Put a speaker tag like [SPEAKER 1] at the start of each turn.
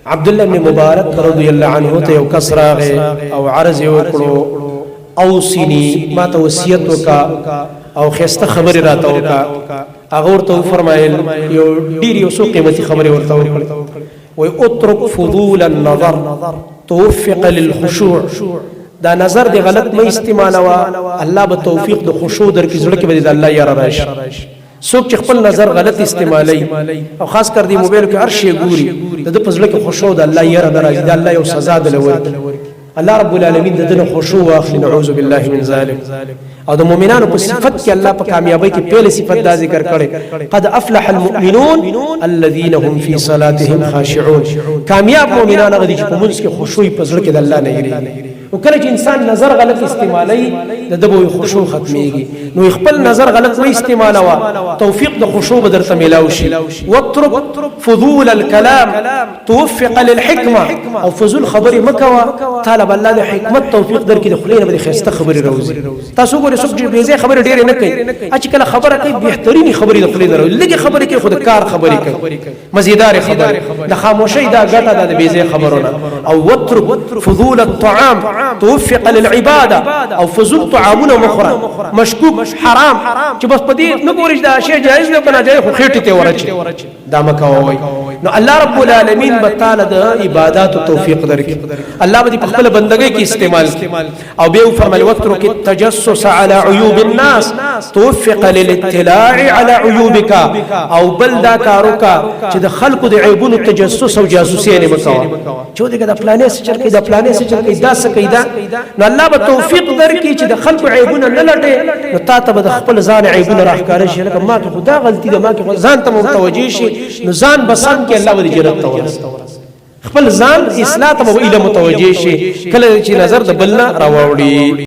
[SPEAKER 1] عبد الله بن مبارك رضي الله عنه ته یو کس راغی او عرض وکړو اوصني ما ته وصیت وکا او خسته خبر راته وکا هغه ورته فرمایل یو ډیر یو څو قیمتي خبره ورته وکړه وي اترك فضول النظر توفق للخشوع دا نظر دی غلط مې استعمالوا الله به توفیق د خشوع درکې زړه کې به د الله یاره راشي څوک چې خپل نظر غلط استعمالي او خاص کر دی موبایل کې هر شی ګوري د په زړه کې خشوع د الله یاره درازي د الله یو سزا ده لوري الله رب العالمین دغه خشوع واخلي نعوذ بالله من ذلك او د مؤمنانو په صفت کې الله په کامیابی کې پهله صفت دا ذکر کړي قد افلح المؤمنون الذين هم في صلاتهم خاشعون کامیاب مؤمنان هغه دي چې په منځ کې خشوع په زړه کې د الله نه یری او کله چې انسان نظر غلط استعمالي د دبوي خشوع ختميږي نو خپل نظر غلط نه استعمالوا توفيق د خشوع بدرته ملاوي شي واترك فضول الكلام توفق للحكمه او فضول خبري مکوا طالب الله د حکمت توفيق درکې د خلینو به خسته خبري روزي تاسو ګورئ څوک چې بيزه خبره ډېر نه کوي چې کله خبره کوي بهتريني خبري د خلینو روزي لګي خبره کوي خود کار خبري کوي مزیدار خبره د خاموشي دا ګټه د بيزه خبرونه او واترك فضول الطعام توفق للعباده او فضول طعامونه مخرا مشکوک حرام چې بس پدې نه ګورئ دا شی جایز نه کنه جایز خو خېټه ته ورچي دا مکووي نو الله رب العالمین بتعالى د عبادت توفیق درکې الله به په خپل بندګۍ کې استعمال او به فرمایي وترك التجسس على عيوب الناس توفق للاطلاع على عيوبك او بل دا کاروکا چې د خلقو د عیبونو تجسس او جاسوسي نه وکاو چې دغه د پلانې سچر کې د پلانې سچر کې دا سکیدا نو الله به توفیق درکې چې د خلقو عیبونه نه لټي نو تا ته به د خپل ځان عیبونه راښکاره شي لکه ما کې خدا غلطي ده ما کې ځان ته متوجي شي نو ځان بسم کې الله ولې جنت ته ورسوي خپل ځان اصلاح ته به متوجي شي کله چې نظر د بلنا راوړي